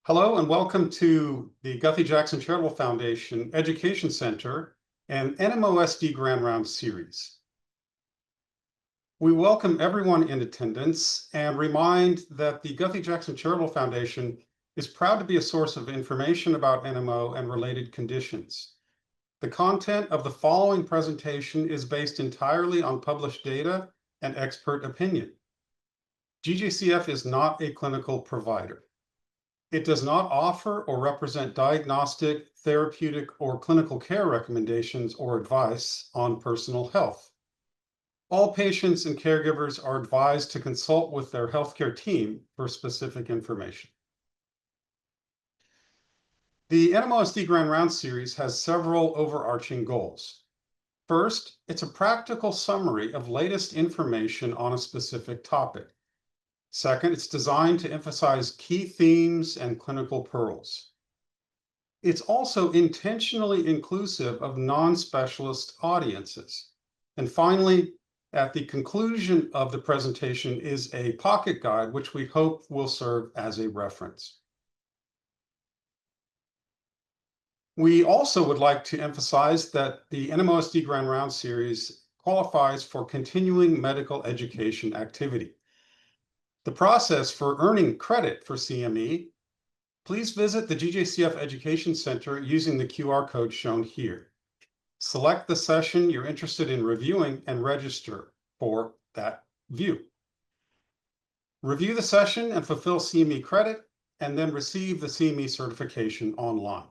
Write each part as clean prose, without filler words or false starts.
Hello and welcome to the Guthy-Jackson Charitable Foundation Education Center and NMOSD Grand Rounds series. We welcome everyone in attendance and remind that the Guthy-Jackson Charitable Foundation is proud to be a source of information about NMO and related conditions. The content of the following presentation is based entirely on published data and expert opinion. GJCF is not a clinical provider. It does not offer or represent diagnostic, therapeutic, or clinical care recommendations or advice on personal health. All patients and caregivers are advised to consult with their healthcare team for specific information. The NMOSD Grand Rounds series has several overarching goals. First, it's a practical summary of latest information on a specific topic. Second, it's designed to emphasize key themes and clinical pearls. It's also intentionally inclusive of non-specialist audiences. And finally, at the conclusion of the presentation is a pocket guide, which we hope will serve as a reference. We also would like to emphasize that the NMOSD Grand Rounds series qualifies for continuing medical education activity. The process for earning credit for CME, please visit the GJCF Education Center using the QR code shown here. Select the session you're interested in reviewing and register for that view. Review the session and fulfill CME credit, and then receive the CME certification online.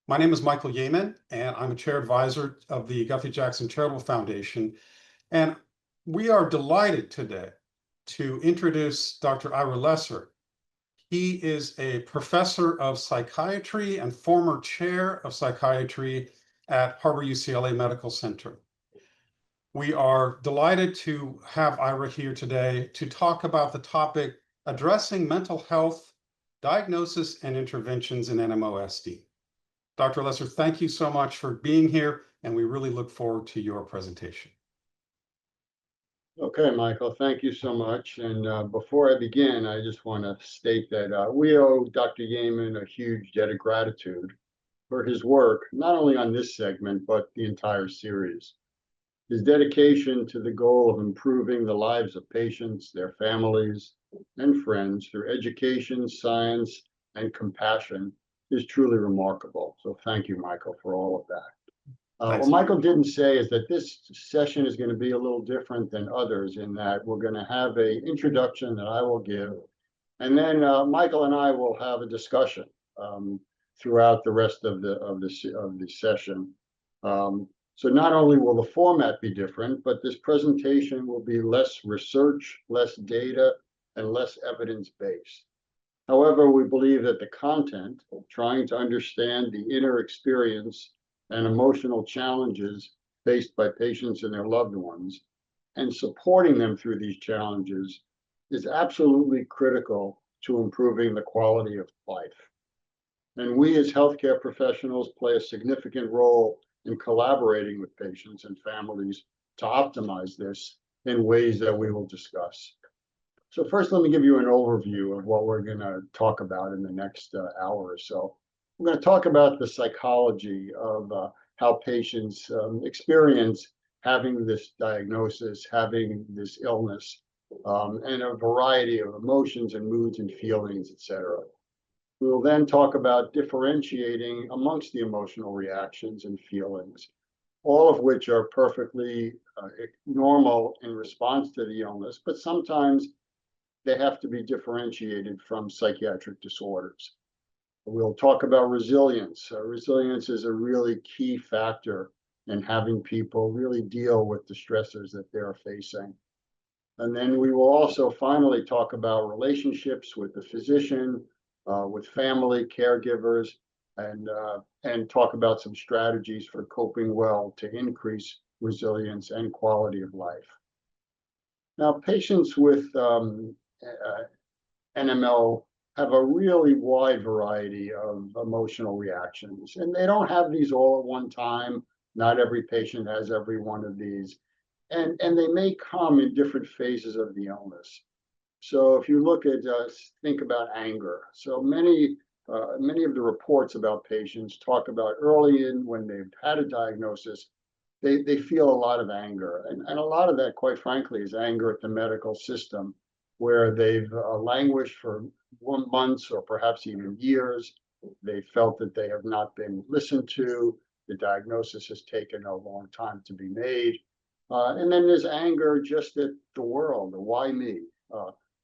My name is Michael Yeaman, and I'm a chair advisor of the Guthy-Jackson Charitable Foundation. And we are delighted today to introduce Dr. Ira Lesser. He is a professor of psychiatry and former chair of psychiatry at Harbor-UCLA Medical Center. We are delighted to have Ira here today to talk about the topic addressing mental health, diagnosis, and interventions in NMOSD. Dr. Lesser, thank you so much for being here, and we really look forward to your presentation. Okay, Michael, thank you so much. And before I begin, I just want to state that we owe Dr. Yeaman a huge debt of gratitude for his work, not only on this segment, but the entire series. His dedication to the goal of improving the lives of patients, their families, and friends through education, science, and compassion is truly remarkable. So thank you, Michael, for all of that. What Michael didn't say is that this session is going to be a little different than others in that we're going to have an introduction that I will give, and then Michael and I will have a discussion throughout the rest of the session. So not only will the format be different, but this presentation will be less research, less data, and less evidence-based. However, we believe that the content, trying to understand the inner experience and emotional challenges faced by patients and their loved ones, and supporting them through these challenges is absolutely critical to improving the quality of life. And we as healthcare professionals play a significant role in collaborating with patients and families to optimize this in ways that we will discuss. So first, let me give you an overview of what we're going to talk about in the next hour or so. We're going to talk about the psychology of how patients experience having this diagnosis, having this illness, and a variety of emotions and moods and feelings, etc. We will then talk about differentiating amongst the emotional reactions and feelings, all of which are perfectly normal in response to the illness, but sometimes they have to be differentiated from psychiatric disorders. We'll talk about resilience. Resilience is a really key factor in having people really deal with the stressors that they're facing. And then we will also finally talk about relationships with the physician, with family, caregivers, and talk about some strategies for coping well to increase resilience and quality of life. Now, patients with NMO have a really wide variety of emotional reactions, and they don't have these all at one time. Not every patient has every one of these, and they may come in different phases of the illness. So if you look at, think about anger. So many of the reports about patients talk about early in when they've had a diagnosis, they feel a lot of anger. And a lot of that, quite frankly, is anger at the medical system, where they've languished for months or perhaps even years. They felt that they have not been listened to. The diagnosis has taken a long time to be made. And then there's anger just at the world, why me?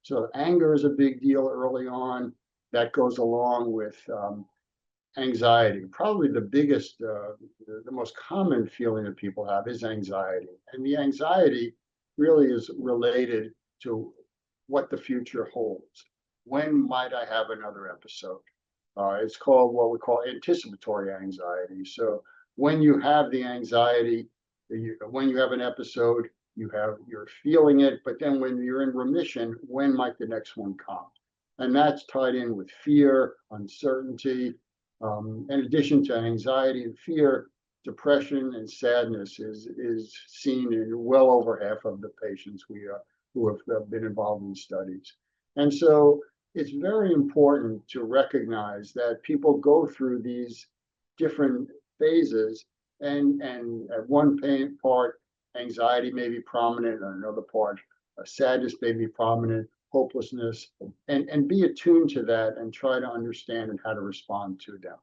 So anger is a big deal early on. That goes along with anxiety. Probably the biggest, the most common feeling that people have is anxiety. And the anxiety really is related to what the future holds. When might I have another episode? It's called what we call anticipatory anxiety. So when you have the anxiety, when you have an episode, you're feeling it, but then when you're in remission, when might the next one come? And that's tied in with fear, uncertainty. In addition to anxiety and fear, depression and sadness is seen in well over half of the patients who have been involved in studies. And so it's very important to recognize that people go through these different phases, and at one part, anxiety may be prominent, and another part, sadness may be prominent, hopelessness, and be attuned to that and try to understand and how to respond to them.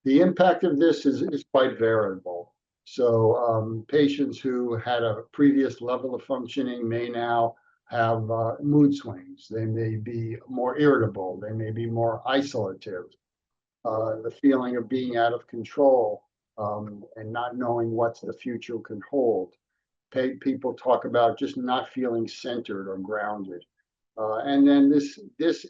The impact of this is quite variable. So patients who had a previous level of functioning may now have mood swings. They may be more irritable. They may be more isolative. The feeling of being out of control and not knowing what the future can hold. People talk about just not feeling centered or grounded. And then this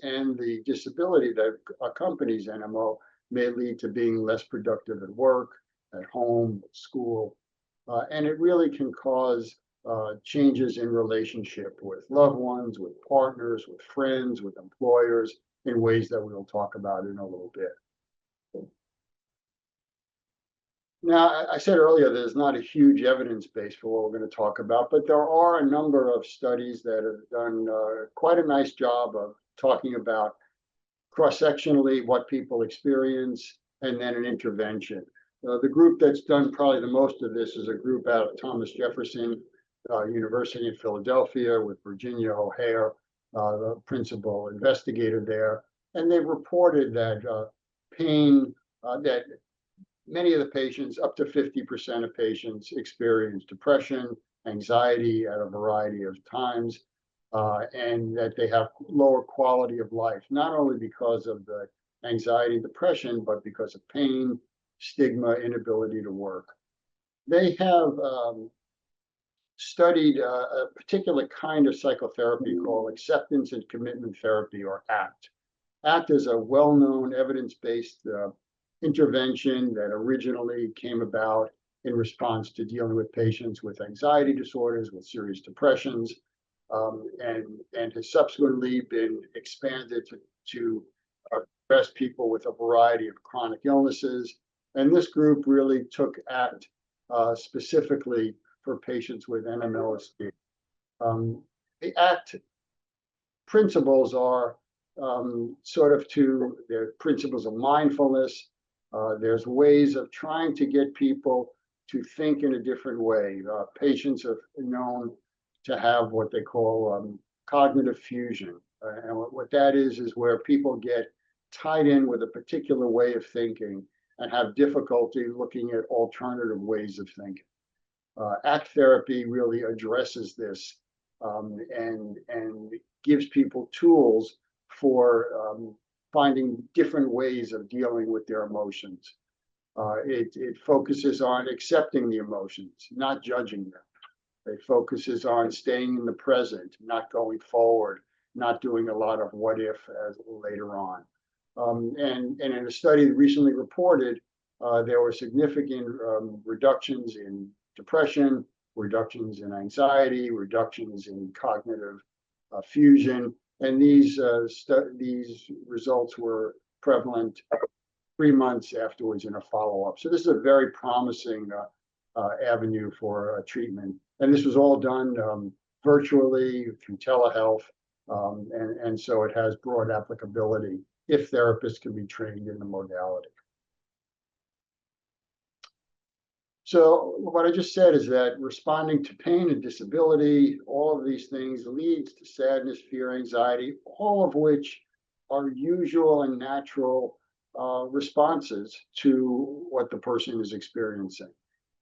and the disability that accompanies NMO may lead to being less productive at work, at home, at school. And it really can cause changes in relationship with loved ones, with partners, with friends, with employers, in ways that we'll talk about in a little bit. Now, I said earlier, there's not a huge evidence base for what we're going to talk about, but there are a number of studies that have done quite a nice job of talking about cross-sectionally what people experience and then an intervention. The group that's done probably the most of this is a group out of Thomas Jefferson University in Philadelphia with Virginia O'Hare, the principal investigator there. And they've reported that pain, that many of the patients, up to 50% of patients, experience depression, anxiety at a variety of times, and that they have lower quality of life, not only because of the anxiety and depression, but because of pain, stigma, inability to work. They have studied a particular kind of psychotherapy called acceptance and commitment therapy, or ACT. ACT is a well-known evidence-based intervention that originally came about in response to dealing with patients with anxiety disorders, with serious depressions, and has subsequently been expanded to address people with a variety of chronic illnesses. And this group really took ACT specifically for patients with NMOSD. The ACT principles are they're principles of mindfulness. There's ways of trying to get people to think in a different way. Patients are known to have what they call cognitive fusion. And what that is where people get tied in with a particular way of thinking and have difficulty looking at alternative ways of thinking. ACT therapy really addresses this and gives people tools for finding different ways of dealing with their emotions. It focuses on accepting the emotions, not judging them. It focuses on staying in the present, not going forward, not doing a lot of what if as later on. And in a study recently reported, there were significant reductions in depression, reductions in anxiety, reductions in cognitive fusion, and these results were prevalent 3 months afterwards in a follow-up. So this is a very promising avenue for treatment. And this was all done virtually through telehealth. And so it has broad applicability if therapists can be trained in the modality. So what I just said is that responding to pain and disability, all of these things leads to sadness, fear, anxiety, all of which are usual and natural responses to what the person is experiencing.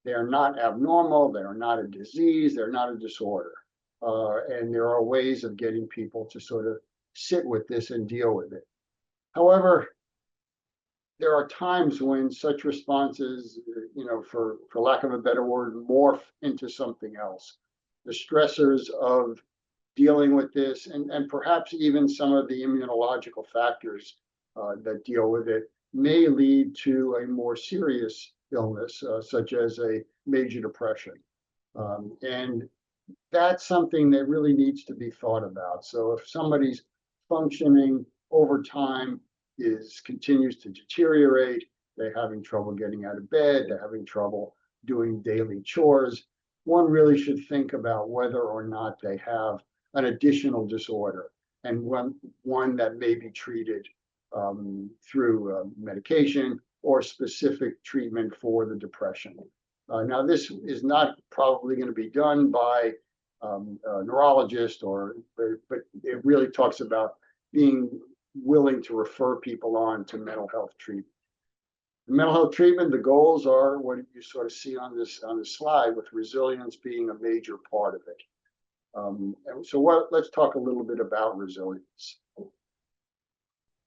They are not abnormal, they are not a disease, they're not a disorder. And there are ways of getting people to sort of sit with this and deal with it. However, there are times when such responses, for lack of a better word, morph into something else. The stressors of dealing with this, and perhaps even some of the immunological factors that deal with it, may lead to a more serious illness, such as a major depression. And that's something that really needs to be thought about. So if somebody's functioning over time continues to deteriorate, they're having trouble getting out of bed, they're having trouble doing daily chores, one really should think about whether or not they have an additional disorder, and one that may be treated through medication or specific treatment for the depression. Now, this is not probably going to be done by a neurologist, but it really talks about being willing to refer people on to mental health treatment. The mental health treatment, the goals are what you sort of see on this slide, with resilience being a major part of it. And so let's talk a little bit about resilience.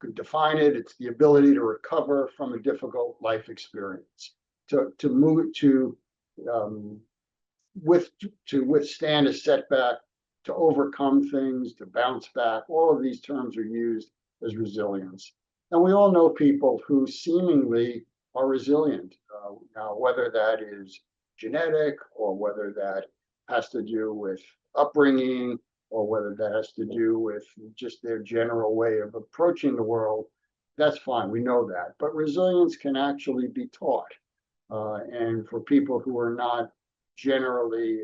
Could define it. It's the ability to recover from a difficult life experience, to withstand a setback, to overcome things, to bounce back. All of these terms are used as resilience. And we all know people who seemingly are resilient. Now, whether that is genetic, or whether that has to do with upbringing, or whether that has to do with just their general way of approaching the world, that's fine, we know that. But resilience can actually be taught. And for people who are not generally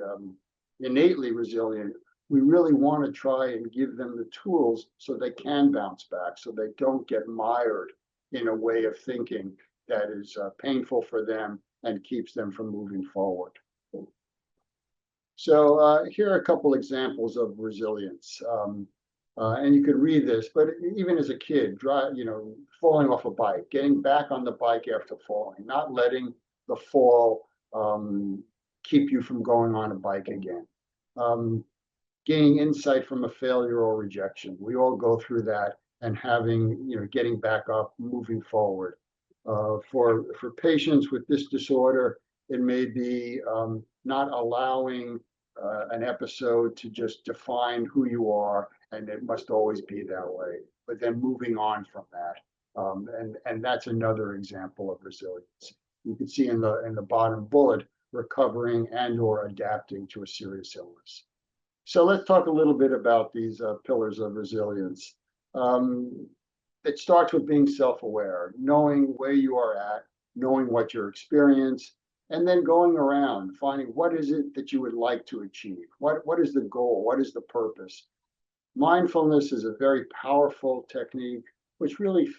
innately resilient, we really want to try and give them the tools so they can bounce back, so they don't get mired in a way of thinking that is painful for them and keeps them from moving forward. So here are a couple examples of resilience. And you could read this, but even as a kid, falling off a bike, getting back on the bike after falling, not letting the fall keep you from going on a bike again. Gaining insight from a failure or rejection. We all go through that, and getting back up, moving forward. For patients with this disorder, it may be not allowing an episode to just define who you are, and it must always be that way, but then moving on from that. And that's another example of resilience. You can see in the bottom bullet, recovering and or adapting to a serious illness. So let's talk a little bit about these pillars of resilience. It starts with being self-aware, knowing where you are at, knowing what your experience, and then going around, finding what is it that you would like to achieve? What is the goal? What is the purpose? Mindfulness is a very powerful technique, which really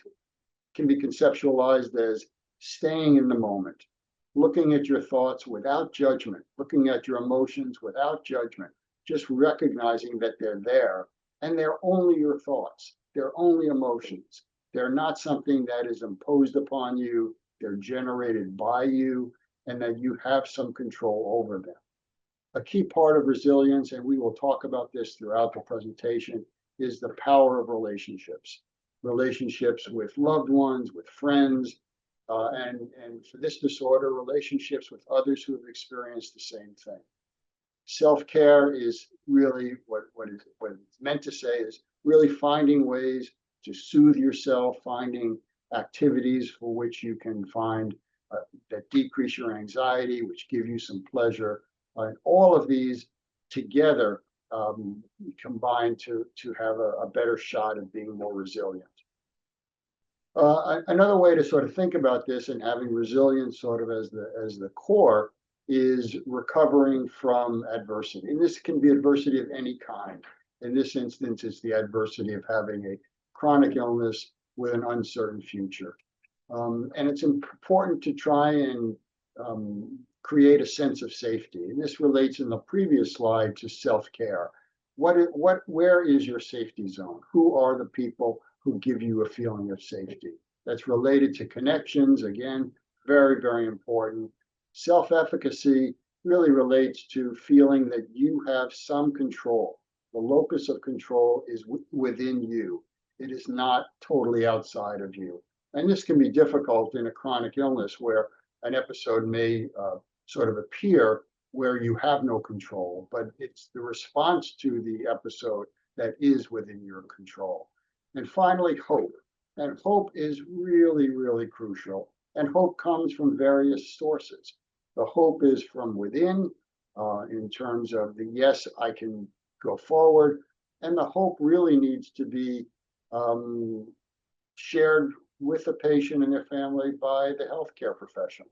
can be conceptualized as staying in the moment, looking at your thoughts without judgment, looking at your emotions without judgment, just recognizing that they're there, and they're only your thoughts. They're only emotions. They're not something that is imposed upon you. They're generated by you, and that you have some control over them. A key part of resilience, and we will talk about this throughout the presentation, is the power of relationships. Relationships with loved ones, with friends, and for this disorder, relationships with others who have experienced the same thing. Self-care is really what it's meant to say is really finding ways to soothe yourself, finding activities for which you can find that decrease your anxiety, which give you some pleasure. And all of these together combine to have a better shot at being more resilient. Another way to sort of think about this, and having resilience sort of as the core, is recovering from adversity. And this can be adversity of any kind. In this instance, it's the adversity of having a chronic illness with an uncertain future. And it's important to try and create a sense of safety. And this relates in the previous slide to self-care. Where is your safety zone? Who are the people who give you a feeling of safety? That's related to connections, again, very, very important. Self-efficacy really relates to feeling that you have some control. The locus of control is within you. It is not totally outside of you. And this can be difficult in a chronic illness where an episode may sort of appear where you have no control, but it's the response to the episode that is within your control. And finally, hope. And hope is really, really crucial. And hope comes from various sources. The hope is from within, in terms of the yes, I can go forward. And the hope really needs to be shared with the patient and their family by the healthcare professional.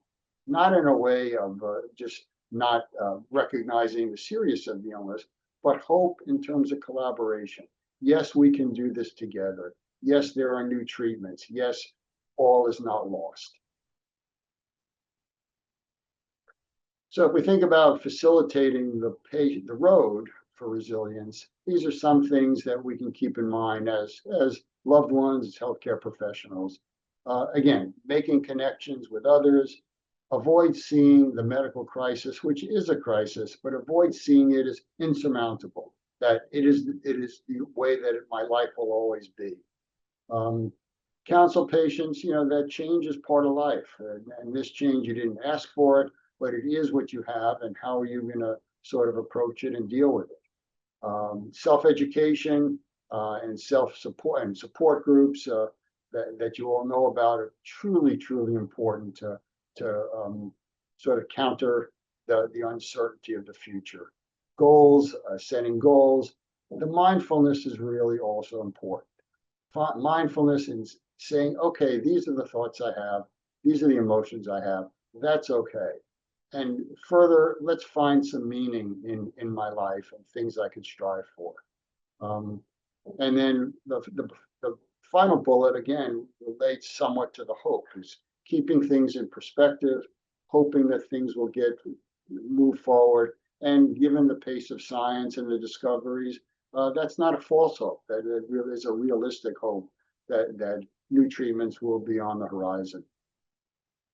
Not in a way of just not recognizing the seriousness of the illness, but hope in terms of collaboration. Yes, we can do this together. Yes, there are new treatments. Yes, all is not lost. So if we think about facilitating the road for resilience, these are some things that we can keep in mind as loved ones, as healthcare professionals. Again, making connections with others, avoid seeing the medical crisis, which is a crisis, but avoid seeing it as insurmountable, that it is the way that my life will always be. Counsel patients, that change is part of life. And this change, you didn't ask for it, but it is what you have, and how are you going to sort of approach it and deal with it? Self-education and self-support and support groups that you all know about are truly, truly important to sort of counter the uncertainty of the future. Goals, setting goals. The mindfulness is really also important. Mindfulness is saying, okay, these are the thoughts I have. These are the emotions I have. That's okay. And further, let's find some meaning in my life and things I can strive for. And then the final bullet, again, relates somewhat to the hope, is keeping things in perspective, hoping that things will move forward. And given the pace of science and the discoveries, that's not a false hope. That it really is a realistic hope that new treatments will be on the horizon.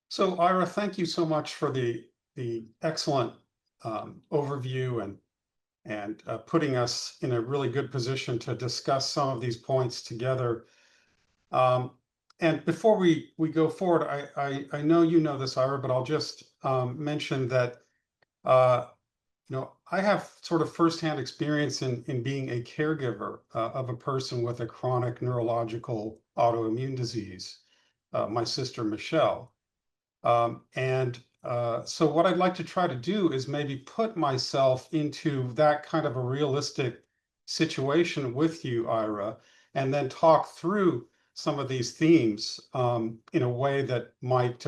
So Ira, thank you so much for the excellent overview and putting us in a really good position to discuss some of these points together. And before we go forward, I know you know this, Ira, but I'll just mention that I have sort of firsthand experience in being a caregiver of a person with a chronic neurological autoimmune disease, my sister Michelle. So what I'd like to try to do is maybe put myself into that kind of a realistic situation with you, Ira, and then talk through some of these themes in a way that might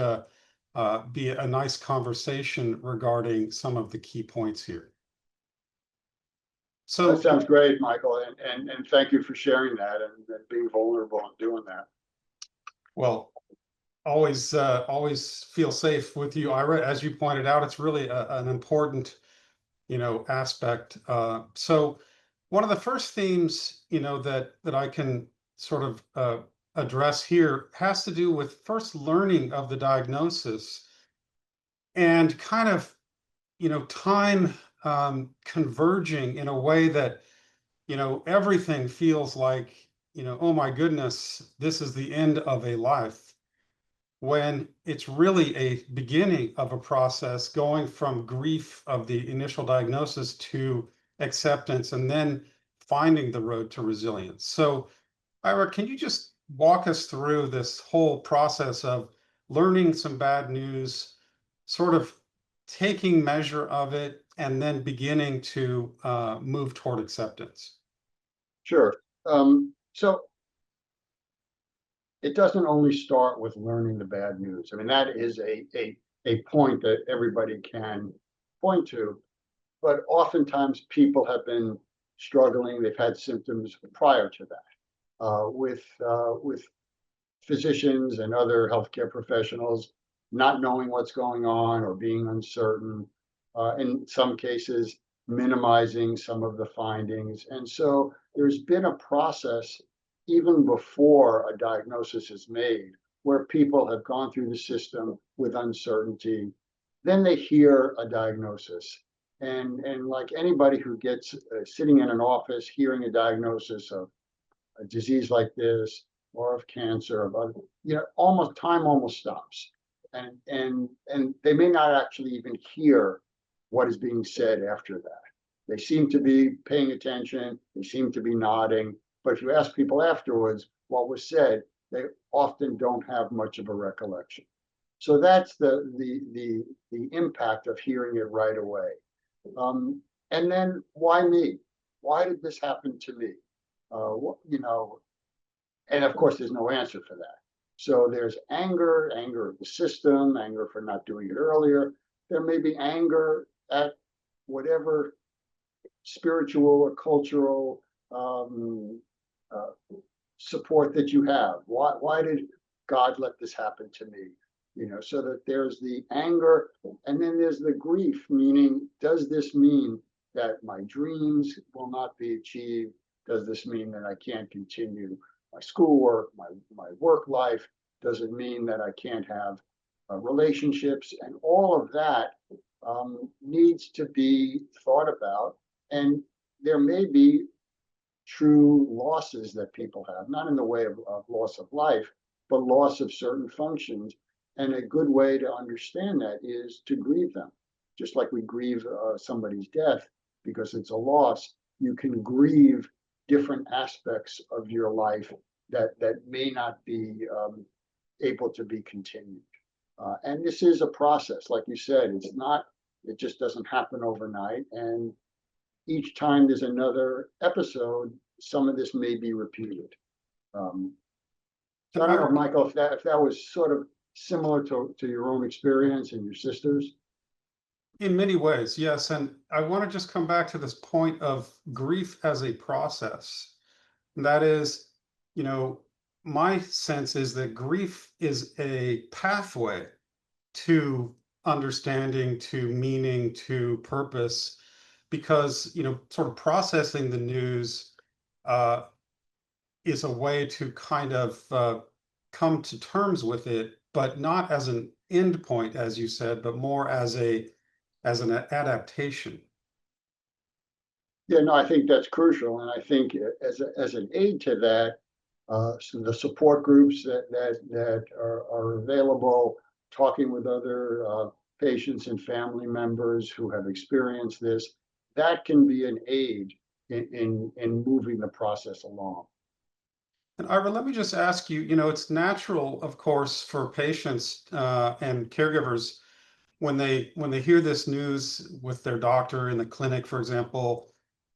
be a nice conversation regarding some of the key points here. So that sounds great, Michael, and thank you for sharing that and being vulnerable and doing that. Well, always feel safe with you, Ira. As you pointed out, it's really an important, aspect. So one of the first themes, that I can sort of address here has to do with first learning of the diagnosis and kind of, time converging in a way that, everything feels like, oh my goodness, this is the end of a life, when it's really a beginning of a process going from grief of the initial diagnosis to acceptance and then finding the road to resilience. So Ira, can you just walk us through this whole process of learning some bad news, sort of taking measure of it, and then beginning to move toward acceptance? Sure. So it doesn't only start with learning the bad news. I mean, that is a a point that everybody can point to. But oftentimes people have been struggling. They've had symptoms prior to that with physicians and other healthcare professionals not knowing what's going on or being uncertain, in some cases minimizing some of the findings. And so there's been a process even before a diagnosis is made where people have gone through the system with uncertainty. Then they hear a diagnosis. And like anybody who gets sitting in an office hearing a diagnosis of a disease like this or of cancer, of other, almost time almost stops. And they may not actually even hear what is being said after that. They seem to be paying attention, they seem to be nodding, but if you ask people afterwards what was said, they often don't have much of a recollection. So that's the impact of hearing it right away. And then why me? Why did this happen to me? And of course, there's no answer for that. So there's anger of the system, anger for not doing it earlier. There may be anger at whatever spiritual or cultural support that you have. Why did God let this happen to me? So that there's the anger, and then there's the grief, meaning, does this mean that my dreams will not be achieved? Does this mean that I can't continue my schoolwork, my work life? Does it mean that I can't have relationships? And all of that needs to be thought about. And there may be true losses that people have, not in the way of loss of life, but loss of certain functions. And a good way to understand that is to grieve them. Just like we grieve somebody's death because it's a loss, you can grieve different aspects of your life that may not be able to be continued. And this is a process, like you said, it just doesn't happen overnight. And each time there's another episode, some of this may be repeated. So I don't know, Michael, if that was sort of similar to your own experience and your sister's. In many ways, yes. And I want to just come back to this point of grief as a process. And that is, my sense is that grief is a pathway to understanding, to meaning, to purpose, because, sort of processing the news is a way to kind of come to terms with it, but not as an end point, as you said, but more as an adaptation. Yeah, no, I think that's crucial. And I think as an aid to that, so the support groups that are available, talking with other patients and family members who have experienced this, that can be an aid in moving the process along. And Ira, let me just ask you, it's natural, of course, for patients and caregivers when they hear this news with their doctor in the clinic, for example,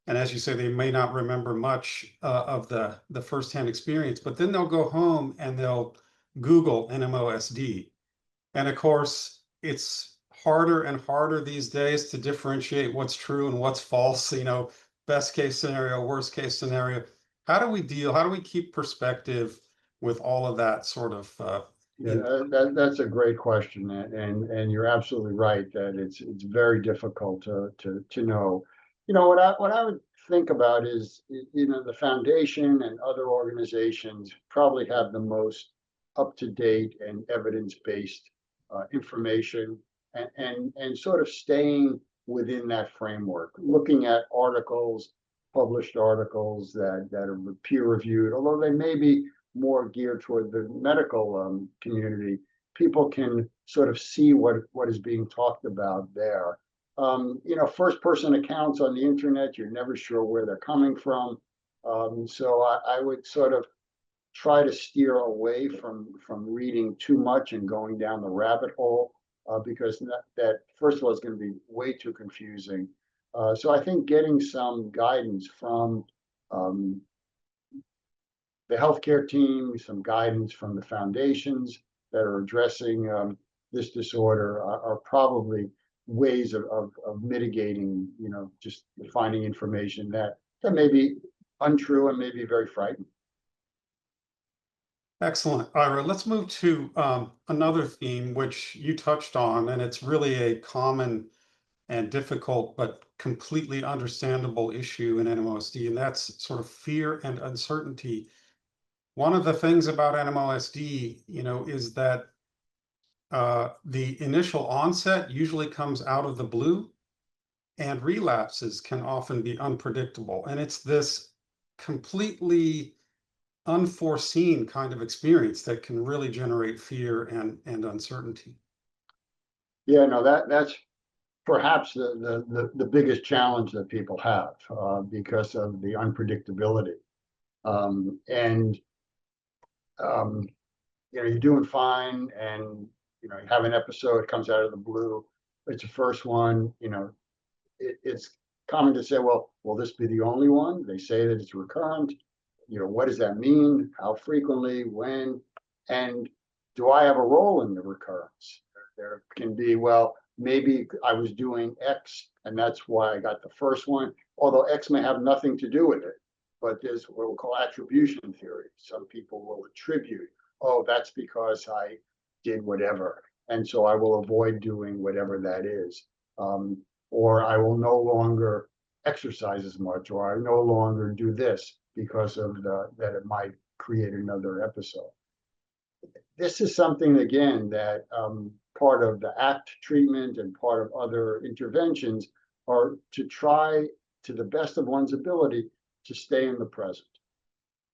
and as you say, they may not remember much of the firsthand experience, but then they'll go home and they'll Google NMOSD. And of course, it's harder and harder these days to differentiate what's true and what's false, best case scenario, worst case scenario. How do we keep perspective with all of that sort of Yeah, that's a great question, and you're absolutely right that it's very difficult to know. What I would think about is, the foundation and other organizations probably have the most up-to-date and evidence-based information, and sort of staying within that framework, looking at articles, published articles that are peer-reviewed, although they may be more geared toward the medical community. People can sort of see what is being talked about there. First-person accounts on the internet, you're never sure where they're coming from. So I would sort of try to steer away from reading too much and going down the rabbit hole, because that first of all is going to be way too confusing. So I think getting some guidance from the healthcare team, some guidance from the foundations that are addressing this disorder are probably ways of mitigating, just finding information that may be untrue and may be very frightening. Excellent. Ira, let's move to another theme which you touched on, and it's really a common and difficult but completely understandable issue in NMOSD, and that's sort of fear and uncertainty. One of the things about NMOSD, is that the initial onset usually comes out of the blue, and relapses can often be unpredictable. And it's this completely unforeseen kind of experience that can really generate fear and uncertainty. Yeah, no, that's perhaps the biggest challenge that people have because of the unpredictability. You're doing fine, and you have an episode comes out of the blue. It's the first one. It's common to say, well, will this be the only one? They say that it's recurrent. What does that mean? How frequently? When? And do I have a role in the recurrence? There can be, well, maybe I was doing X, and that's why I got the first one, although X may have nothing to do with it. But there's what we'll call attribution theory. Some people will attribute, oh, that's because I did whatever, and so I will avoid doing whatever that is. Or I will no longer exercise as much, or I no longer do this because of that it might create another episode. This is something, again, that part of the ACT treatment and part of other interventions are to try, to the best of one's ability, to stay in the present.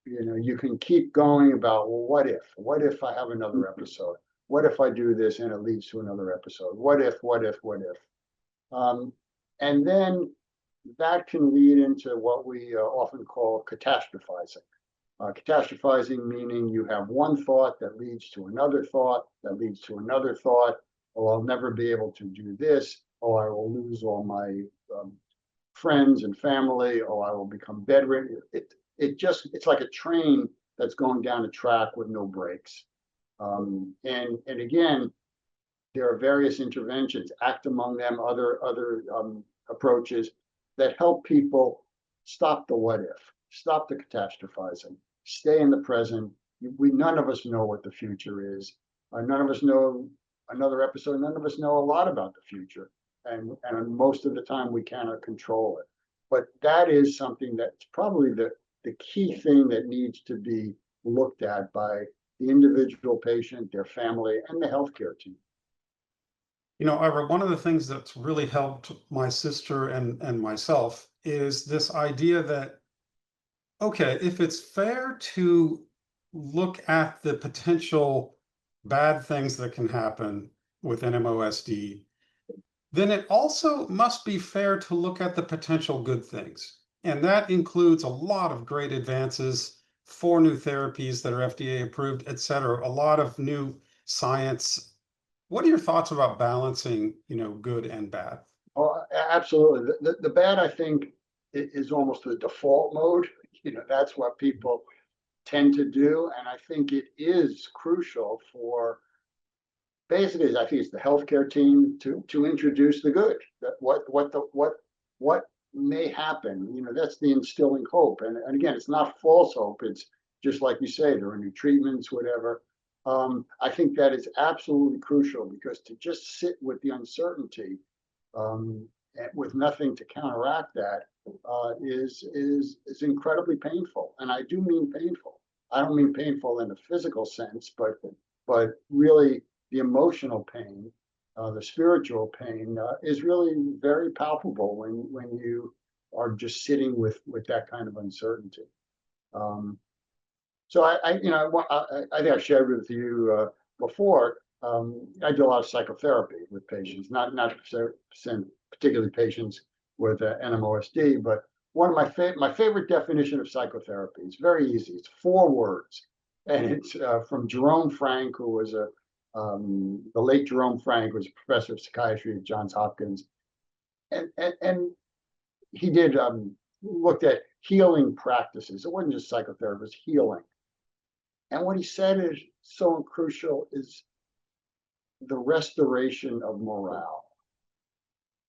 You can keep going about, well, what if I have another episode? What if I do this and it leads to another episode? What if? And then that can lead into what we often call catastrophizing. Catastrophizing meaning you have one thought that leads to another thought, that leads to another thought. Oh, I'll never be able to do this. Oh, I will lose all my friends and family. Oh, I will become bedridden. It's like a train that's going down a track with no brakes. And again, there are various interventions, ACT among them, other approaches that help people stop the what if, stop the catastrophizing, stay in the present. None of us know what the future is. None of us know another episode. None of us know a lot about the future. And most of the time we cannot control it. But that is something that's probably the key thing that needs to be looked at by the individual patient, their family, and the healthcare team. Ira, one of the things that's really helped my sister and myself is this idea that, okay, if it's fair to look at the potential bad things that can happen with NMOSD, then it also must be fair to look at the potential good things. And that includes a lot of great advances, 4 new therapies that are FDA approved, et cetera, a lot of new science. What are your thoughts about balancing, good and bad? Oh, absolutely. The bad, I think, is almost the default mode. That's what people tend to do. And I think it is crucial for, basically, I think it's the healthcare team to introduce the good, that what may happen. That's the instilling hope. And again, it's not false hope. It's just like you say, there are new treatments, whatever. I think that is absolutely crucial, because to just sit with the uncertainty with nothing to counteract that is incredibly painful. And I do mean painful. I don't mean painful in a physical sense, but really the emotional pain, the spiritual pain is really very palpable when you are just sitting with that kind of uncertainty. So I think I shared with you before. I do a lot of psychotherapy with patients, not particularly patients with NMOSD, but one of my favorite definition of psychotherapy. It's very easy. It's 4 words, and it's from Jerome Frank, who was the late Jerome Frank was a professor of psychiatry at Johns Hopkins, and he did looked at healing practices. It wasn't just psychotherapy; it was healing. And what he said is so crucial is the restoration of morale.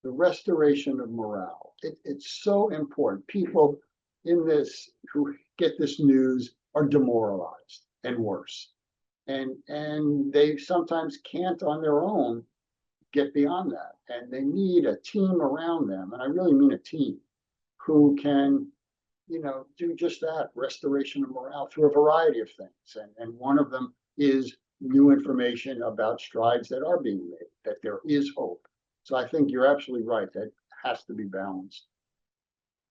The restoration of morale. It's so important. People in this who get this news are demoralized and worse. And they sometimes can't on their own get beyond that. And they need a team around them. And I really mean a team who can, do just that, restoration of morale through a variety of things. And one of them is new information about strides that are being made, that there is hope. So I think you're absolutely right. That has to be balanced.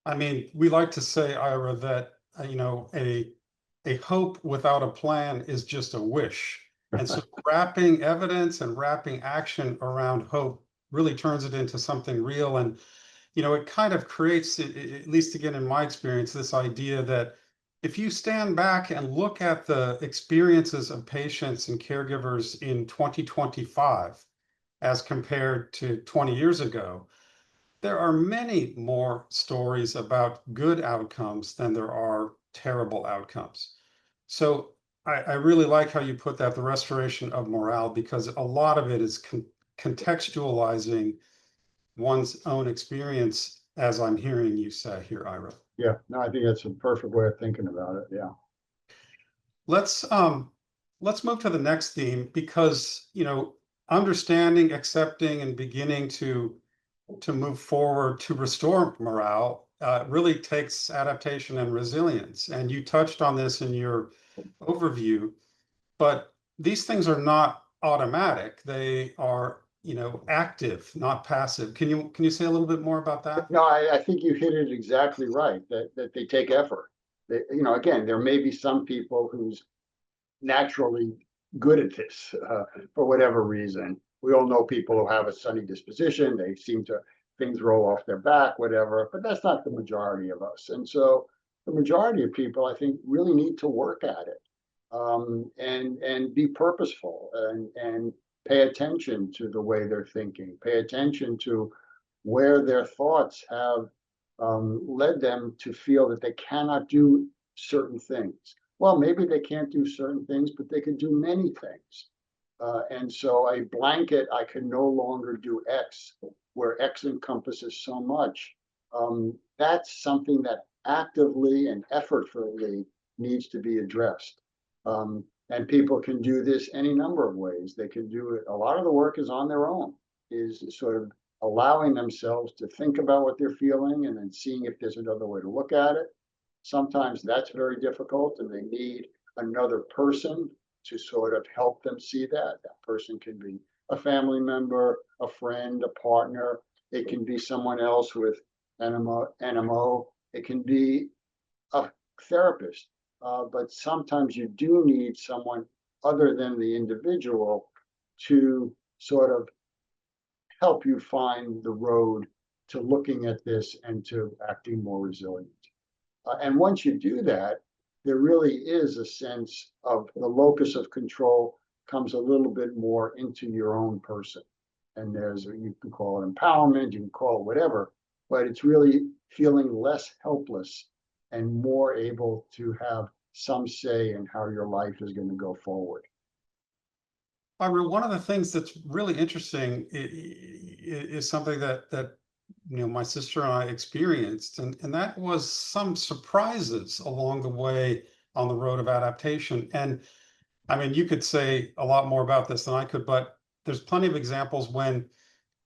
I mean, we like to say, Ira, that, a hope without a plan is just a wish. And so wrapping evidence and wrapping action around hope really turns it into something real. And, it kind of creates, at least again, in my experience, this idea that if you stand back and look at the experiences of patients and caregivers in 2025, as compared to 20 years ago, there are many more stories about good outcomes than there are terrible outcomes. So I really like how you put that, the restoration of morale, because a lot of it is contextualizing one's own experience, as I'm hearing you say here, Ira. Yeah, no, I think that's a perfect way of thinking about it. Yeah. Let's move to the next theme, because understanding, accepting, and beginning to move forward to restore morale really takes adaptation and resilience. And you touched on this in your overview, but these things are not automatic. They are, active, not passive. Can you say a little bit more about that? No, I think you hit it exactly right, that they take effort. Again, there may be some people who's naturally good at this for whatever reason. We all know people who have a sunny disposition. They seem to, things roll off their back, whatever, but that's not the majority of us. And so the majority of people, I think, really need to work at it and be purposeful and pay attention to the way they're thinking, pay attention to where their thoughts have led them to feel that they cannot do certain things. Well, maybe they can't do certain things, but they can do many things. And so a blanket, I can no longer do X, where X encompasses so much. That's something that actively and effortfully needs to be addressed. And people can do this any number of ways. They can do it. A lot of the work is on their own, is sort of allowing themselves to think about what they're feeling and then seeing if there's another way to look at it. Sometimes that's very difficult and they need another person to sort of help them see that. That person can be a family member, a friend, a partner. It can be someone else with NMO. It can be a therapist. But sometimes you do need someone other than the individual to sort of help you find the road to looking at this and to acting more resilient. And once you do that, there really is a sense of the locus of control comes a little bit more into your own person. And you can call it empowerment, you can call it whatever, but it's really feeling less helpless and more able to have some say in how your life is going to go forward. Ira, one of the things that's really interesting is something that my sister and I experienced, and that was some surprises along the way on the road of adaptation. And I mean, you could say a lot more about this than I could, but there's plenty of examples when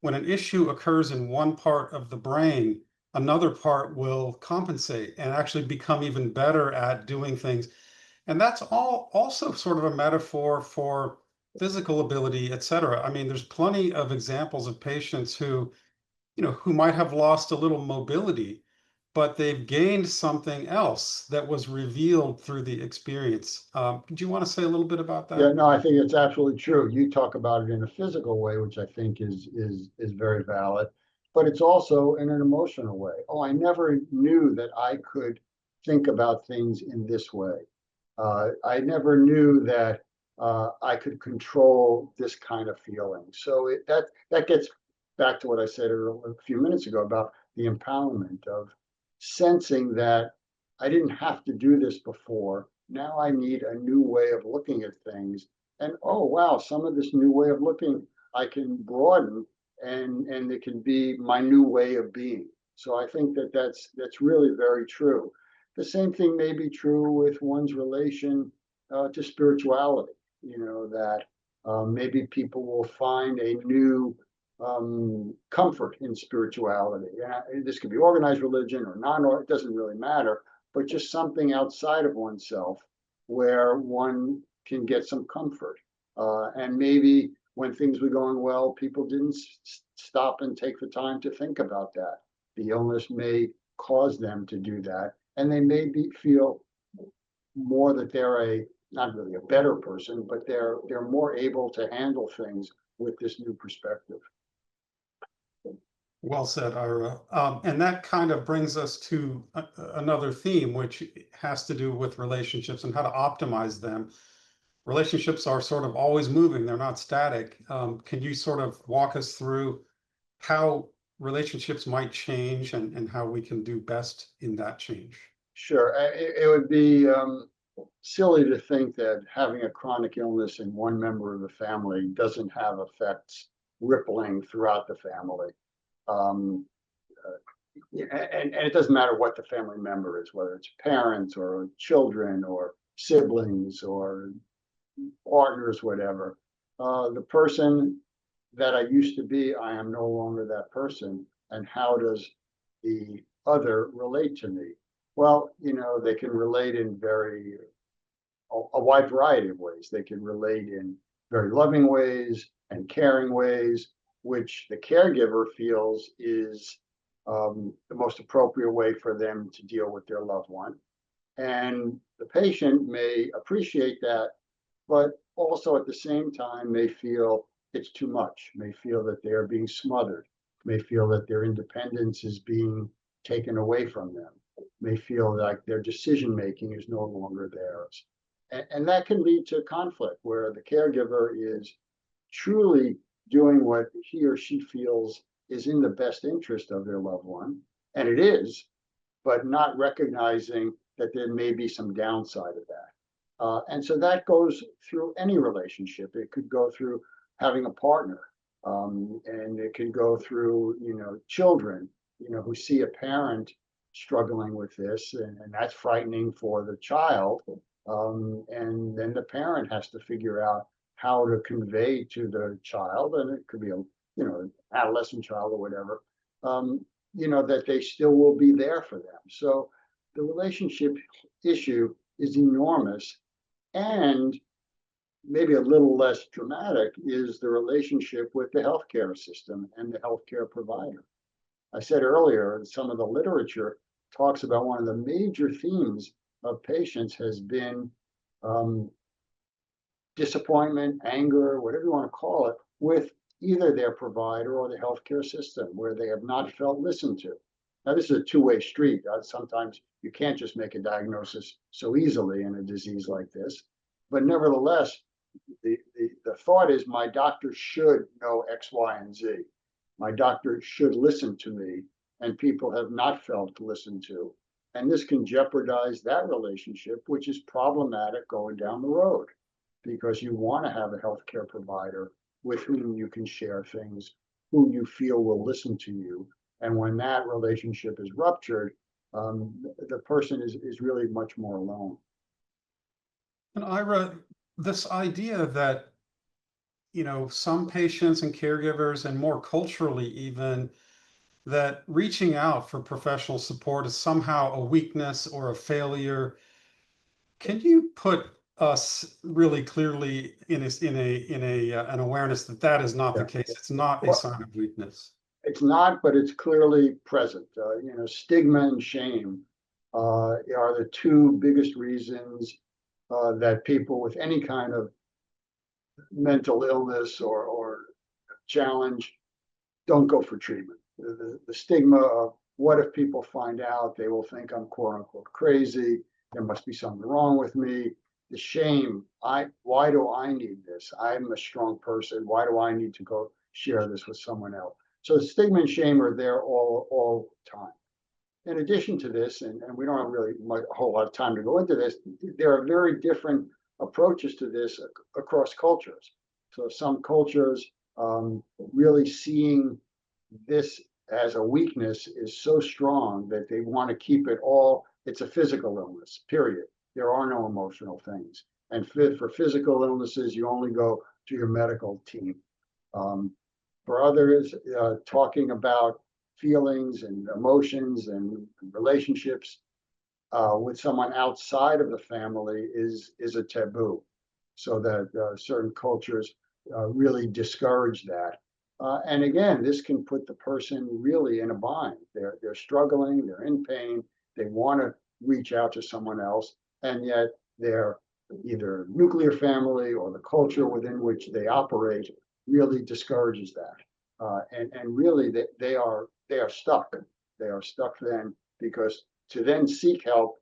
an issue occurs in one part of the brain, another part will compensate and actually become even better at doing things. And that's all also sort of a metaphor for physical ability, et cetera. I mean, there's plenty of examples of patients who might have lost a little mobility, but they've gained something else that was revealed through the experience. Do you want to say a little bit about that? Yeah, no, I think it's absolutely true. You talk about it in a physical way, which I think is very valid, but it's also in an emotional way. Oh, I never knew that I could think about things in this way. I never knew that I could control this kind of feeling. So that gets back to what I said a few minutes ago about the empowerment of sensing that I didn't have to do this before. Now I need a new way of looking at things and oh wow, some of this new way of looking I can broaden, and it can be my new way of being. So I think that that's really very true. The same thing may be true with one's relation to spirituality. You know, that maybe people will find a new comfort in spirituality. And this could be organized religion or non, or it doesn't really matter, but just something outside of oneself where one can get some comfort. And maybe when things were going well, people didn't stop and take the time to think about that. The illness may cause them to do that, and they may feel more that they're not really a better person, but they're more able to handle things with this new perspective. Well said, Ira. And that kind of brings us to another theme, which has to do with relationships and how to optimize them. Relationships are sort of always moving, they're not static. Can you sort of walk us through how relationships might change and how we can do best in that change? Sure. It would be silly to think that having a chronic illness in one member of the family doesn't have effects rippling throughout the family. And it doesn't matter what the family member is, whether it's parents or children or siblings or partners, whatever. The person that I used to be, I am no longer that person. And how does the other relate to me? Well, you know, they can relate in a wide variety of ways. They can relate in very loving ways and caring ways, which the caregiver feels is the most appropriate way for them to deal with their loved one. And the patient may appreciate that, but also at the same time may feel it's too much, may feel that they're being smothered, may feel that their independence is being taken away from them, may feel like their decision-making is no longer theirs. And that can lead to conflict where the caregiver is truly doing what he or she feels is in the best interest of their loved one, and it is, but not recognizing that there may be some downside of that. And so that goes through any relationship. It could go through having a partner, and it can go through, you know, children, you know, who see a parent struggling with this, and that's frightening for the child. And then the parent has to figure out how to convey to the child, and it could be a, you know, adolescent child or whatever, you know, that they still will be there for them. So the relationship issue is enormous, and maybe a little less dramatic is the relationship with the healthcare system and the healthcare provider. I said earlier, some of the literature talks about one of the major themes of patients has been disappointment, anger, whatever you want to call it, with either their provider or the healthcare system, where they have not felt listened to. Now, this is a two-way street. Sometimes you can't just make a diagnosis so easily in a disease like this. But nevertheless, the thought is my doctor should know X, Y, and Z. My doctor should listen to me, and people have not felt listened to. And this can jeopardize that relationship, which is problematic going down the road, because you want to have a healthcare provider with whom you can share things, who you feel will listen to you. And when that relationship is ruptured, the person is really much more alone. And Ira, this idea that, you know, some patients and caregivers, and more culturally even, that reaching out for professional support is somehow a weakness or a failure. Can you put us really clearly in an awareness that that is not the case? It's not a sign of weakness. It's not, but it's clearly present. You know, stigma and shame are the two biggest reasons that people with any kind of mental illness or challenge don't go for treatment. The stigma of what if people find out, they will think I'm quote unquote crazy, there must be something wrong with me. The shame, why do I need this? I'm a strong person. Why do I need to go share this with someone else? So the stigma and shame are there all the time. In addition to this, and we don't have really a whole lot of time to go into this, there are very different approaches to this across cultures. So some cultures really seeing this as a weakness is so strong that they want to keep it all. It's a physical illness, period. There are no emotional things. And for physical illnesses, you only go to your medical team. For others, talking about feelings and emotions and relationships with someone outside of the family is a taboo. So that certain cultures really discourage that. And again, this can put the person really in a bind. They're struggling, they're in pain, they want to reach out to someone else, and yet they're either nuclear family or the culture within which they operate really discourages that. And really they are stuck. They are stuck then, because to then seek help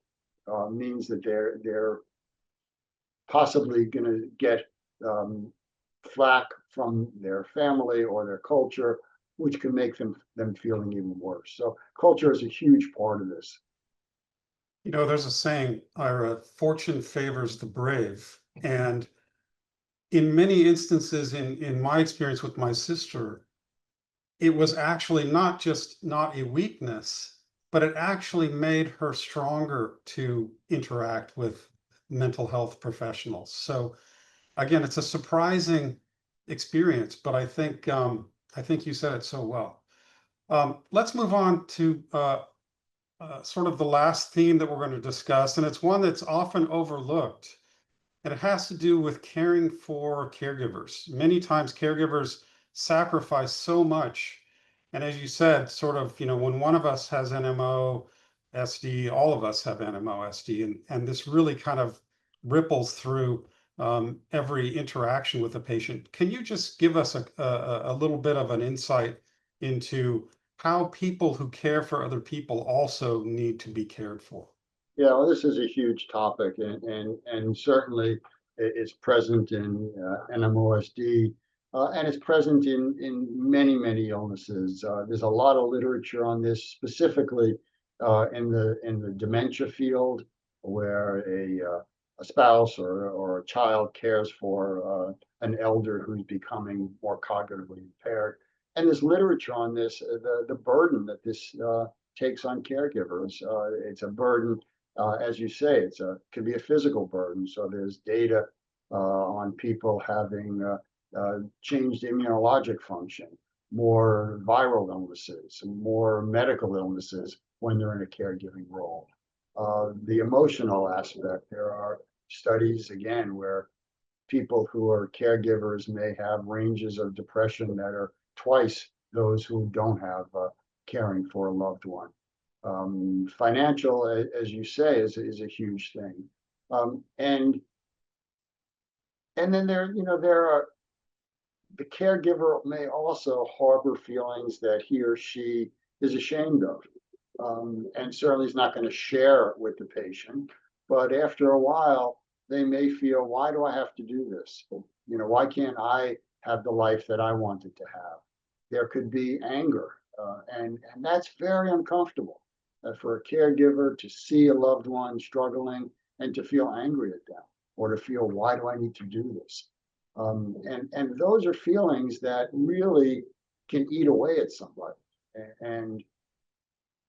means that they're possibly going to get flack from their family or their culture, which can make them feeling even worse. So culture is a huge part of this. You know, there's a saying, Ira, fortune favors the brave. And in many instances, in my experience with my sister, it was actually not just not a weakness, but it actually made her stronger to interact with mental health professionals. So again, it's a surprising experience, but I think you said it so well. Let's move on to sort of the last theme that we're going to discuss, and it's one that's often overlooked, and it has to do with caring for caregivers. Many times caregivers sacrifice so much, and as you said, sort of, you know, when one of us has NMOSD, all of us have NMOSD, and this really kind of ripples through every interaction with the patient. Can you just give us a little bit of an insight into how people who care for other people also need to be cared for? Yeah, well, this is a huge topic, and certainly it's present in NMOSD, and it's present in many illnesses. There's a lot of literature on this, specifically in the dementia field, where a spouse or a child cares for an elder who's becoming more cognitively impaired. And there's literature on this, the burden that this takes on caregivers. It's a burden. As you say, can be a physical burden. So there's data on people having changed immunologic function, more viral illnesses, more medical illnesses when they're in a caregiving role. The emotional aspect, there are studies, again, where people who are caregivers may have ranges of depression that are twice those who don't have caring for a loved one. Financial, as you say, is a huge thing. And then there are, the caregiver may also harbor feelings that he or she is ashamed of, and certainly is not going to share it with the patient. But after a while, they may feel, why do I have to do this? You know, why can't I have the life that I wanted to have? There could be anger, and that's very uncomfortable. For a caregiver to see a loved one struggling and to feel angry at them, or to feel, why do I need to do this? And those are feelings that really can eat away at somebody. And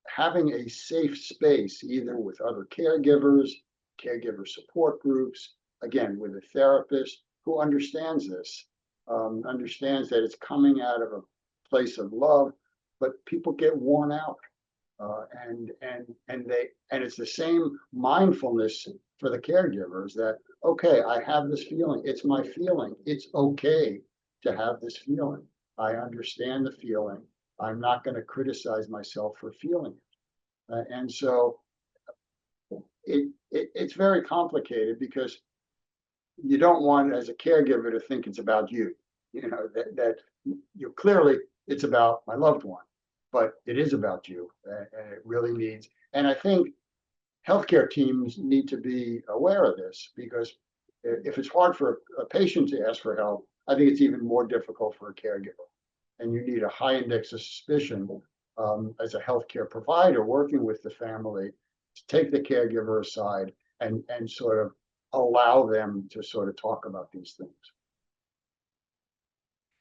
having a safe space, either with other caregivers, caregiver support groups, again, with a therapist who understands this, understands that it's coming out of a place of love, but people get worn out. And it's the same mindfulness for the caregivers that, okay, I have this feeling. It's my feeling. It's okay to have this feeling. I understand the feeling. I'm not going to criticize myself for feeling it. And so it's very complicated, because you don't want, as a caregiver, to think it's about you. You know, that you clearly, it's about my loved one, but it is about you, and it really needs. And I think healthcare teams need to be aware of this, because if it's hard for a patient to ask for help, I think it's even more difficult for a caregiver. And you need a high index of suspicion as a healthcare provider working with the family to take the caregiver aside and sort of allow them to sort of talk about these things.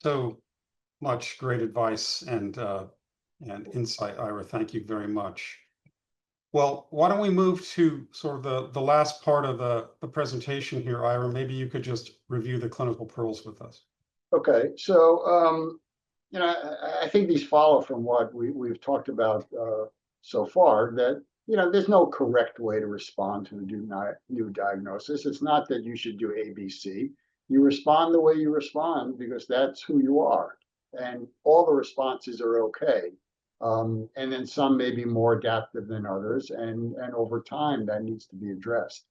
So much great advice and insight, Ira. Thank you very much. Well, why don't we move to sort of the last part of the presentation here, Ira? Maybe you could just review the clinical pearls with us. Okay, so you know, I think these follow from what we've talked about so far, that you know, there's no correct way to respond to the new diagnosis. It's not that you should do ABC. You respond the way you respond because that's who you are, and all the responses are okay. And then some may be more adaptive than others, and over time that needs to be addressed.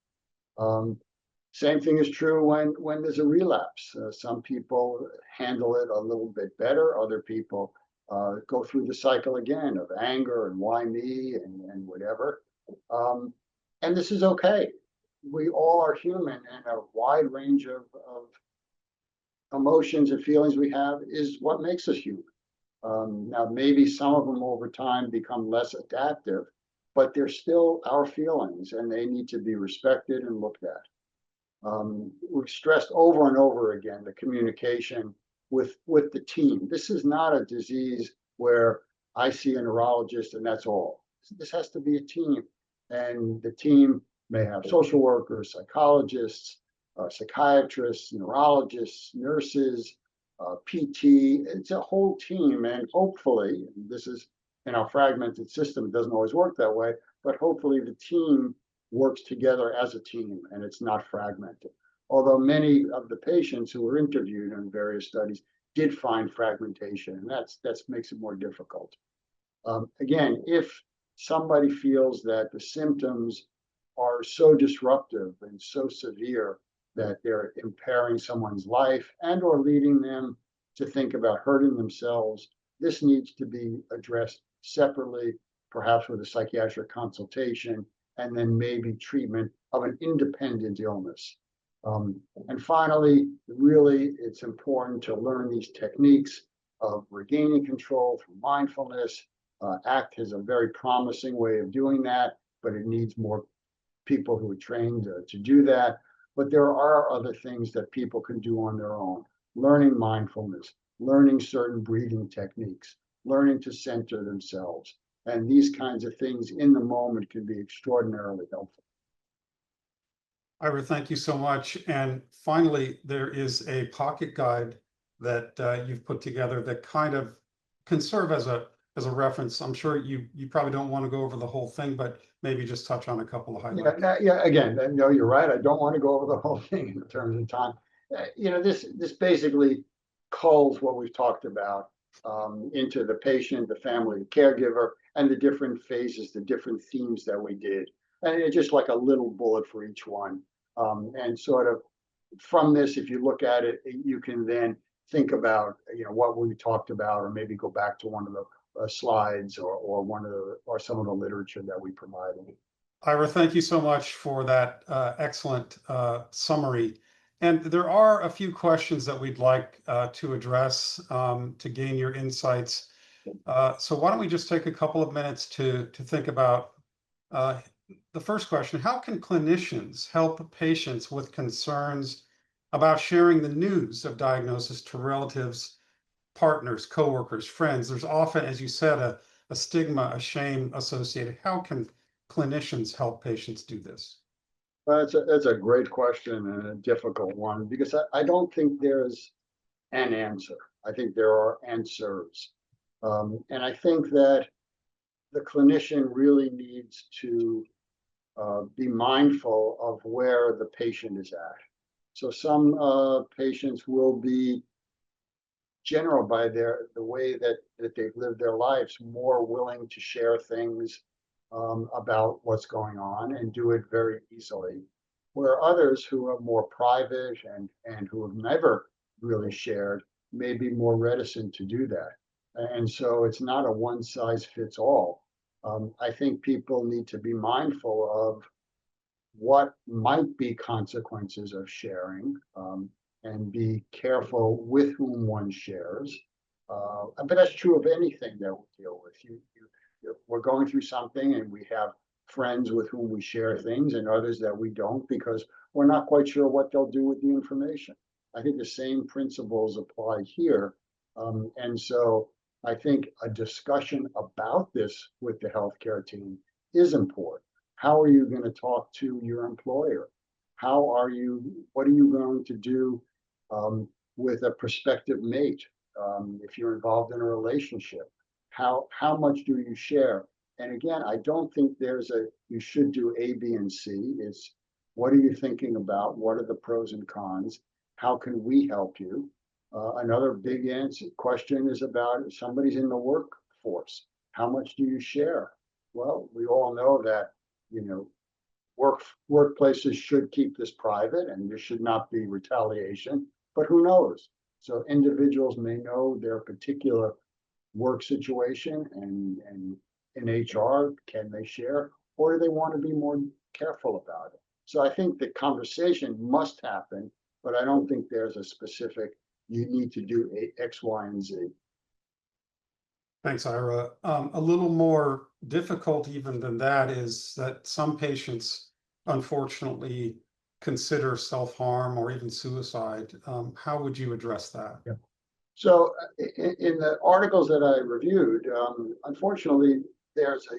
Same thing is true when there's a relapse. Some people handle it a little bit better. Other people go through the cycle again of anger and why me and whatever. And this is okay. We all are human, and a wide range of emotions and feelings we have is what makes us human. Now, maybe some of them over time become less adaptive, but they're still our feelings, and they need to be respected and looked at. We've stressed over and over again the communication with the team. This is not a disease where I see a neurologist and that's all. This has to be a team, and the team may have social workers, psychologists, psychiatrists, neurologists, nurses, PT. It's a whole team, and hopefully, this is in our fragmented system, it doesn't always work that way, but hopefully the team works together as a team and it's not fragmented. Although many of the patients who were interviewed in various studies did find fragmentation, and that makes it more difficult. Again, if somebody feels that the symptoms are so disruptive and so severe that they're impairing someone's life and or leading them to think about hurting themselves, this needs to be addressed separately, perhaps with a psychiatric consultation, and then maybe treatment of an independent illness. And finally, really, it's important to learn these techniques of regaining control through mindfulness. ACT has a very promising way of doing that, but it needs more people who are trained to do that. But there are other things that people can do on their own. Learning mindfulness, learning certain breathing techniques, learning to center themselves. And these kinds of things in the moment can be extraordinarily helpful. Ira, thank you so much. And finally, there is a pocket guide that you've put together that kind of can serve as a reference. I'm sure you probably don't want to go over the whole thing, but maybe just touch on a couple of highlights. Again, no, you're right. I don't want to go over the whole thing in terms of time. You know, this basically culls what we've talked about into the patient, the family, the caregiver, and the different phases, the different themes that we did. And it's just like a little bullet for each one. And sort of from this, if you look at it, you can then think about, you know, what we talked about, or maybe go back to one of the slides or some of the literature that we provided. Ira, thank you so much for that excellent summary. And there are a few questions that we'd like to address to gain your insights. So why don't we just take a couple of minutes to think about the first question: how can clinicians help patients with concerns about sharing the news of diagnosis to relatives, partners, coworkers, friends? There's often, as you said, a stigma, a shame associated. How can clinicians help patients do this? Well, that's a great question and a difficult one, because I don't think there's an answer. I think there are answers. And I think that the clinician really needs to be mindful of where the patient is at. So some patients will be general by the way that they've lived their lives, more willing to share things about what's going on and do it very easily, where others who are more private and who have never really shared may be more reticent to do that. And so it's not a one size fits all. I think people need to be mindful of what might be consequences of sharing, and be careful with whom one shares. But that's true of anything that we deal with. We're going through something, and we have friends with whom we share things and others that we don't, because we're not quite sure what they'll do with the information. I think the same principles apply here. And so I think a discussion about this with the healthcare team is important. How are you going to talk to your employer? What are you going to do with a prospective mate if you're involved in a relationship? How much do you share? And again, I don't think you should do A, B, and C. It's what are you thinking about? What are the pros and cons? How can we help you? Another big question is about if somebody's in the workforce. How much do you share? Well, we all know that, workplaces should keep this private and there should not be retaliation, but who knows? So individuals may know their particular work situation and in HR, can they share, or do they want to be more careful about it? So I think the conversation must happen, but I don't think there's a specific, you need to do X, Y, and Z. Thanks, Ira. A little more difficult even than that is that some patients, unfortunately, consider self-harm or even suicide. How would you address that? Yeah. So in the articles that I reviewed, unfortunately, there's a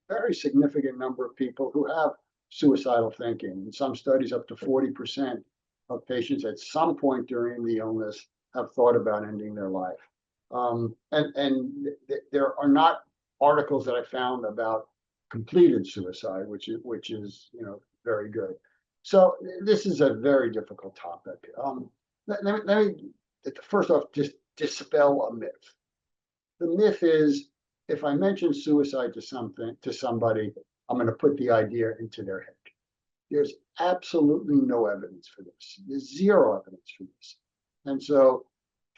very significant number of people who have suicidal thinking. In some studies, up to 40% of patients at some point during the illness have thought about ending their life. There are not articles that I found about completed suicide, which is very good. So this is a very difficult topic. Let me first off just dispel a myth. The myth is if I mention suicide to somebody, I'm going to put the idea into their head. There's absolutely no evidence for this. There's zero evidence for this. And so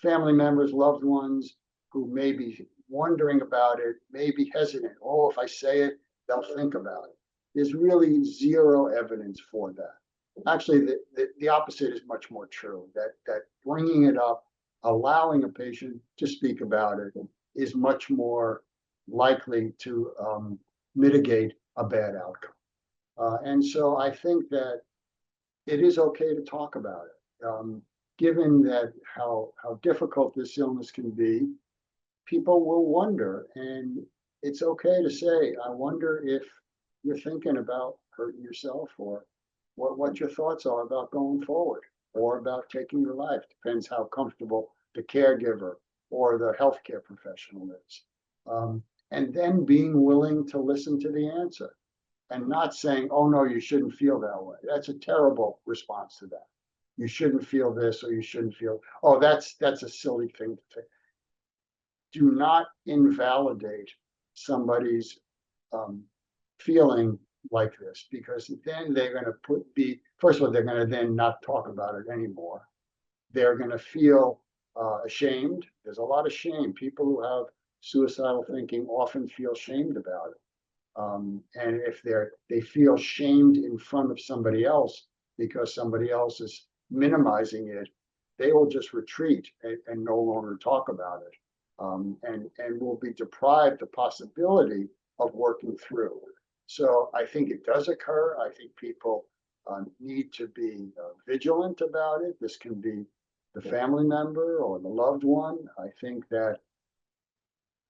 family members, loved ones who may be wondering about it, may be hesitant. Oh, if I say it, they'll think about it. There's really zero evidence for that. Actually, the opposite is much more true, that bringing it up, allowing a patient to speak about it is much more likely to mitigate a bad outcome. And so I think that it is okay to talk about it. Given that how difficult this illness can be, people will wonder, and it's okay to say, I wonder if you're thinking about hurting yourself or what your thoughts are about going forward or about taking your life. Depends how comfortable the caregiver or the healthcare professional is. And then being willing to listen to the answer and not saying, oh no, you shouldn't feel that way. That's a terrible response to that. You shouldn't feel this, or you shouldn't feel, oh, that's a silly thing to say. Do not invalidate somebody's feeling like this, because then they're going to first of all, they're going to then not talk about it anymore. They're going to feel ashamed. There's a lot of shame. People who have suicidal thinking often feel shamed about it. And if they feel shamed in front of somebody else because somebody else is minimizing it, they will just retreat and no longer talk about it, and will be deprived the possibility of working through. So I think it does occur. I think people need to be vigilant about it. This can be the family member or the loved one. I think that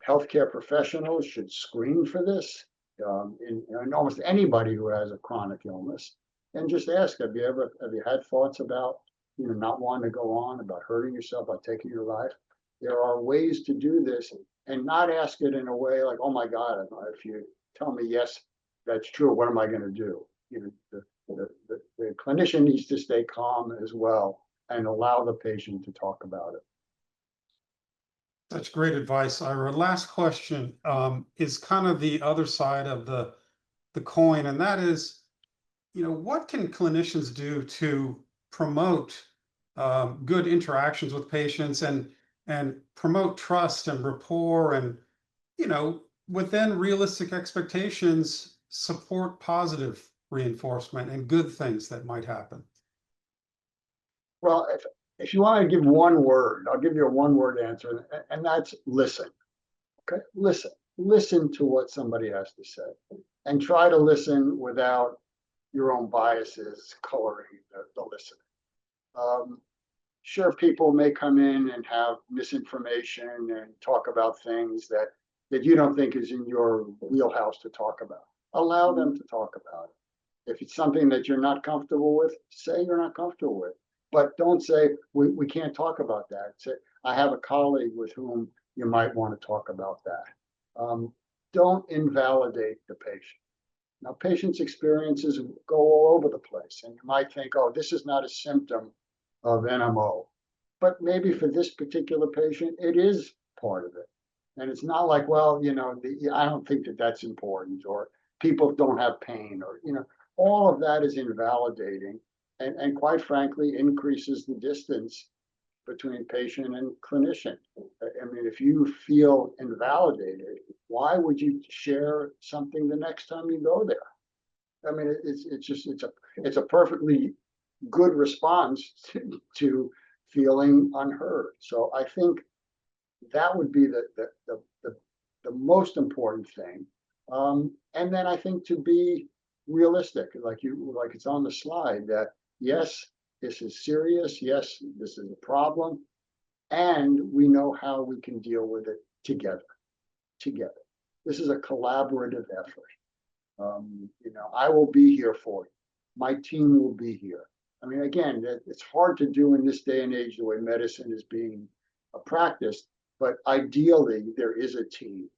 healthcare professionals should screen for this in almost anybody who has a chronic illness, and just ask, have you had thoughts about not wanting to go on, about hurting yourself, about taking your life? There are ways to do this, and not ask it in a way like, oh my God, if you tell me yes, that's true, what am I going to do? The clinician needs to stay calm as well and allow the patient to talk about it. That's great advice, Ira. Last question is kind of the other side of the coin, and that is, what can clinicians do to promote good interactions with patients and promote trust and rapport, and within realistic expectations, support positive reinforcement and good things that might happen? Well, if you want to give one word, I'll give you a one-word answer, and that's listen. Okay, listen to what somebody has to say, and try to listen without your own biases coloring the listening. Sure, people may come in and have misinformation and talk about things that you don't think is in your wheelhouse to talk about. Allow them to talk about it. If it's something that you're not comfortable with, say you're not comfortable with. But don't say, we can't talk about that. Say, I have a colleague with whom you might want to talk about that. Don't invalidate the patient. Now, patients' experiences go all over the place, and you might think, oh, this is not a symptom of NMO. But maybe for this particular patient, it is part of it. And it's not like, well, I don't think that that's important, or people don't have pain, or, all of that is invalidating and quite frankly, increases the distance between patient and clinician. I mean, if you feel invalidated, why would you share something the next time you go there? I mean, it's a perfectly good response to feeling unheard. So I think that would be the most important thing. And then I think to be realistic, like it's on the slide, that yes, this is serious. Yes, this is a problem, and we know how we can deal with it together. This is a collaborative effort. I will be here for you. My team will be here. I mean, again, it's hard to do in this day and age, the way medicine is being practiced, but ideally there is a team.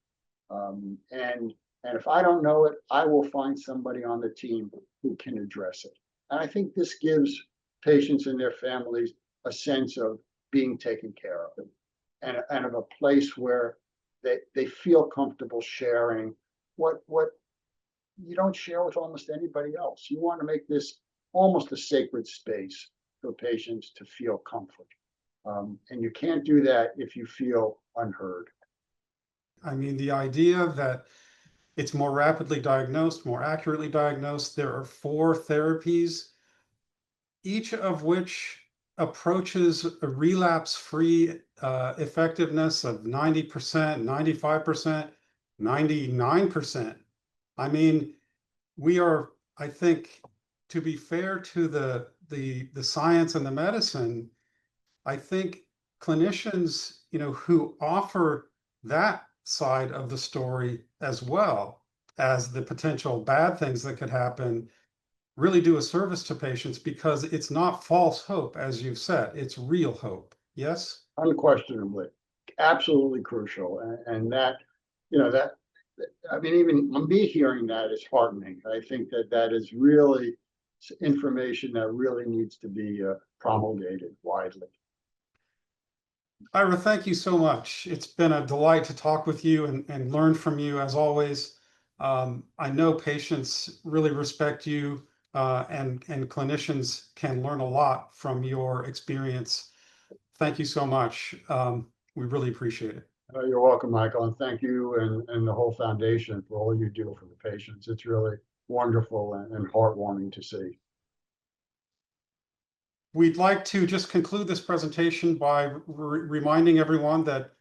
And if I don't know it, I will find somebody on the team who can address it. And I think this gives patients and their families a sense of being taken care of, and of a place where they feel comfortable sharing what you don't share with almost anybody else. You want to make this almost a sacred space for patients to feel comfort. And you can't do that if you feel unheard. I mean, the idea that it's more rapidly diagnosed, more accurately diagnosed. There are 4 therapies, each of which approaches a relapse-free effectiveness of 90%, 95%, 99%. I mean, we are, I think, to be fair to the science and the medicine, I think clinicians, who offer that side of the story as well as the potential bad things that could happen, really do a service to patients, because it's not false hope, as you've said, it's real hope. Yes? Unquestionably, absolutely crucial. And that, I mean, even me hearing that is heartening. I think that is really information that really needs to be promulgated widely. Ira, thank you so much. It's been a delight to talk with you and learn from you, as always. I know patients really respect you, and clinicians can learn a lot from your experience. Thank you so much. We really appreciate it. You're welcome, Michael, and thank you and the whole foundation for all you do for the patients. It's really wonderful and heartwarming to see. We'd like to just conclude this presentation by reminding everyone that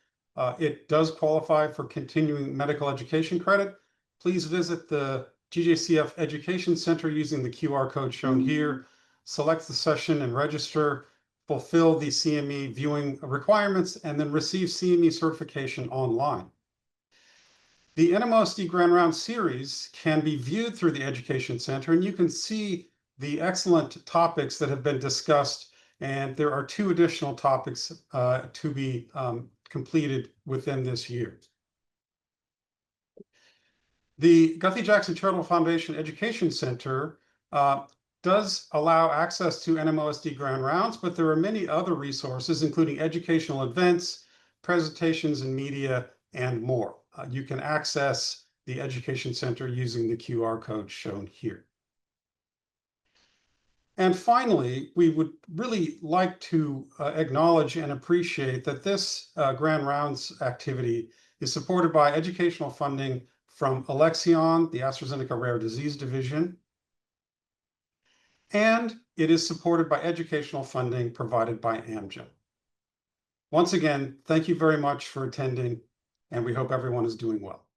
it does qualify for continuing medical education credit. Please visit the GJCF Education Center using the QR code shown here. Select the session and register, fulfill the CME viewing requirements, and then receive CME certification online. The NMOSD Grand Rounds series can be viewed through the Education Center, and you can see the excellent topics that have been discussed, and there are 2 additional topics to be completed within this year. The Guthy-Jackson Charitable Foundation Education Center does allow access to NMOSD Grand Rounds, but there are many other resources, including educational events, presentations and media, and more. You can access the Education Center using the QR code shown here. And finally, we would really like to acknowledge and appreciate that this Grand Rounds activity is supported by educational funding from Alexion, the AstraZeneca Rare Disease Division, and it is supported by educational funding provided by Amgen. Once again, thank you very much for attending, and we hope everyone is doing well.